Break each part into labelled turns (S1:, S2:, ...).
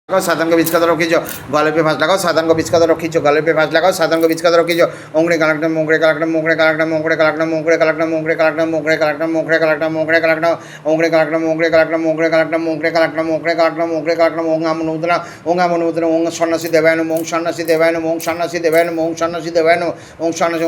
S1: साधन को बिचका रखीचो गले पे फाँस लगाओ साधन को बिचका रखीचो गले पे फाँस लगाओ साधन को बिचका रखीचो ओंगड़े कलकटा मोंगड़े कलकटा मोंगड़े कलकटा मोंगड़े कलकटा मोंगड़े कलकटा मोंगड़े कलकटा मोंगड़े कलकटा मोंगड़े कलकटा मोंगड़े कलकटा ओंगड़े कलकटा मोंगड़े कलकटा मोंगड़े कलकटा मोंगड़े कलकटा मोंगड़े कलकटा मोंगड़े कलकटा ओंगा मनुद्रा ओंग सन्यासी देवायन मोंग सन्यासी देवायन मोंग सन्यासी देवायन मोंग सन्यासी देवायन ओंग सन्यासी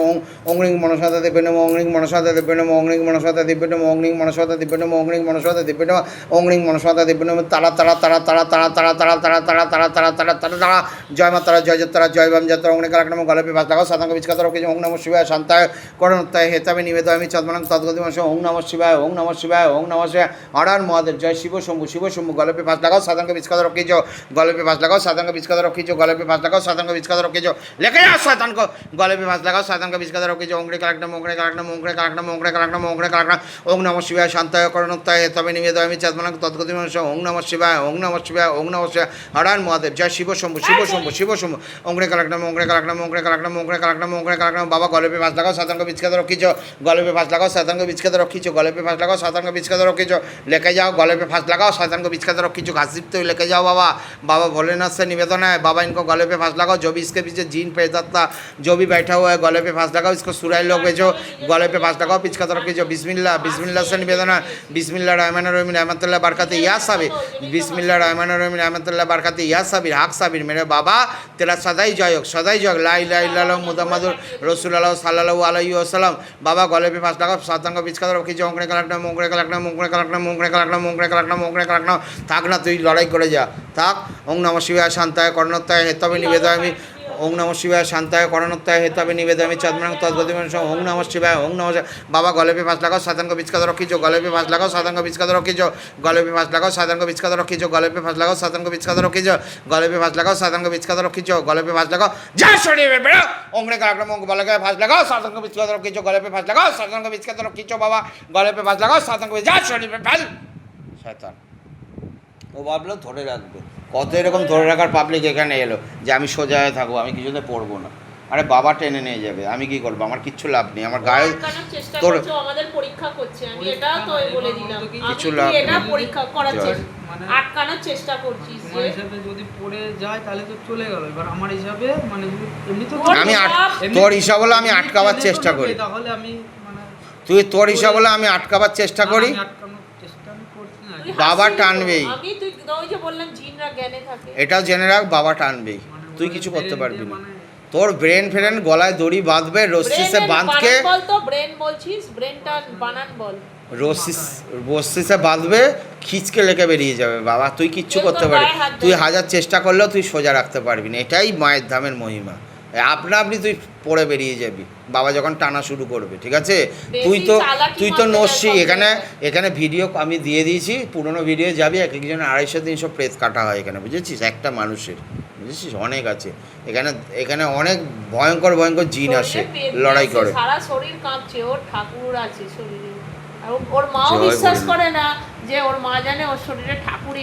S1: ओंगलिंग मनसाता दिव्यन ओंगलिंग मनसाता दिव्यन ओंगलिंग मनसाता दिव्यन ओंगलिंग मनसाता दिव्यन ओंगलिंग मनसाता दिव्यन ओंगलिंग मनसाता दिव्यन तारा तारा तारा तारा तारा तारा तारा तारा तारा तारा तारा तारा तारा जय माता जय जत्रा जय बम जत्रा ओंगने कलकटा गले पे फाँस लगाओ साधन को बिचका रखीचो ओं नमः शिवाय शांताय करुणोत्ताय हेतावे निवेदयामि चद्मनं तद्गतिमंश ओं नमः शिवाय ओं नमः शिवाय ओं नमः शिवाय हर हर महादेव जय शिव शंभु गले पे फाँस लगाओ साधन को बिचका रखीचो गले पे फाँस लगाओ साधन को बिचका रखीचो गले पे फाँस लगाओ साधन को बिचका रखीचो लेके जाओ साधन को गले पे फाँस लगाओ साधन को बिचका रखीचो ओंगने कलकटा मोंगड़े कलकटा मोंगड़े कलकटा मोंगड़े कलकटा मोंगड़े कलकटा ओं नमः शिवाय शांताय करुणोत्ताय हेतावे निवेदयामि चद्मनं तद्गतिमंश ओं नमः शिवाय ओं नमः शिवाय ओं नमः शिवाय हर हर महादेव जय शिव शंभु ओंगड़े कलकटा मोंगड़े कलकटा मोंगड़े कलकटा मोंगड़े कलकटा मोंगड़े कलकटा बाबा गले पे फाँस लगाओ साधन को बिचका रखीचो गले पे फाँस लगाओ साधन को बिचका रखीचो गले पे फाँस लगाओ साधन को बिचका रखीचो लेके जाओ गले पे फाँस लगाओ साधन को बिचका रखीचो घासिप तो लेके जाओ बाबा बाबा भोलेनाथ से निवेदन है बाबा इनको गले पे फाँस लगाओ जो भी इसके पीछे जीन प्रेतात्मा जो भी बैठा हुआ है गले पे फाँस लगाओ इसको सुराई लोग भेजो गले पे फाँस लगाओ बिचका रखीचो बिस्मिल्लाह बिस्मिल्लाह से निवेदन है बिस्मिल्लाह रहमान रहीम रहमतुल्लाह बरकत या साबिर बिस्मिल्लाह रहमान रहीम रहमतुल्लाह बरकत या साबिर हक साबिर मेरे बाबा तेरा सदाई जय ला इलाहा इल्लल्लाह मुहम्मदुर रसूलुल्लाह सल्लल्लाहु अलैहि वसल्लम बाबा गले पे फाँस लगाओ साधन को बिचका रखीचो ओंगड़े कलकटा मोंगड़े कलकटा मोंगड़े कलकटा मोंगड़े कलकटा मोंगड़े कलकटा मोंगड़े कलकटा थाक ना तुई लड़ाई करे जा थाक ओं नमः शिवाय शांताय करुणोत्ताय हेतावे निवेदयामि ओं नमः शिवाय शांताय करुणोत्ताय हेतावे निवेदयामि चद्मनं तद्गतिमंश ओं नमः शिवाय बाबा गले पे फाँस लगाओ साधन को बिचका रखीचो गले पे फाँस लगाओ साधन को बिचका रखीचो गले पे फाँस लगाओ साधन को बिचका रखीचो गले पे फाँस लगाओ साधन को बिचका रखीचो गले पे फाँस लगाओ साधन को बिचका रखीचो गले पे फाँस लगाओ जा शरीर में बेड़ो ओंगड़े कलकटा मोंग गले पे फाँस लगाओ साधन को बिचका रखीचो गले पे फाँस लगाओ साधन को बिचका रखीचो बाबा गले पे फाँस लगाओ साधन को जा शरीर में फैल शैतान ও ভাবলো ধরে রাখবে কত এরকম ধরে রাখার পাবলিক এখানে এলো যে আমি সোজা হয়ে থাকবো আমি কিছুতে পড়বো না আরে বাবা টেনে নিয়ে যাবে আমি কি করবো আমার কিচ্ছু লাভ নেই আমার গায়ে তোর
S2: আমাদের পরীক্ষা করছে আমি এটা তো বলে দিলাম
S1: কিছু লাভ
S2: এটা পরীক্ষা করাচ্ছে আটকানোর চেষ্টা করছিস
S3: আমার হিসাবে যদি পড়ে যায় তাহলে তো চলে গেল এবার আমার হিসাবে মানে এমনি তো
S1: আমি তোর হিসাব হলো আমি আটকাবার চেষ্টা করি
S3: তাহলে আমি মানে
S1: তুই তোর হিসাব হলো আমি আটকাবার চেষ্টা করি বাবা টানবেই
S2: আমি তুই ওই যে বললাম জিনরা জ্ঞানে থাকে
S1: এটাও জেনে রাখ বাবা টানবেই তুই কিছু করতে পারবি না তোর ব্রেন ফ্রেন গলায় দড়ি বাঁধবে রশ্মিসে বাঁধকে
S2: বল তো ব্রেন বলছিস ব্রেনটা বানান বল
S1: রশ্মিসে বাঁধবে খিচকে লেকে বেরিয়ে যাবে বাবা তুই কিচ্ছু করতে পারবি তুই হাজার চেষ্টা করলেও তুই সোজা রাখতে পারবি না এটাই মায়ের ধামের মহিমা আপনা আপনি তুই পড়ে বেরিয়ে যাবি বাবা যখন টানা শুরু করবে ঠিক আছে তুই তো নস্যি এখানে ভিডিও আমি দিয়ে দিয়েছি পুরনো ভিডিও যাবি এক একজনের 250-300 প্রেত কাটা হয় এখানে বুঝেছিস একটা মানুষের বুঝেছিস অনেক আছে এখানে অনেক ভয়ঙ্কর জিন আসে লড়াই করে
S2: সারা শরীর কাঁপছে ওর ঠাকুর আছে শরীরে আর ওর মাও বিশ্বাস করে না যে ওর মা জানে ওর শরীরে ঠাকুর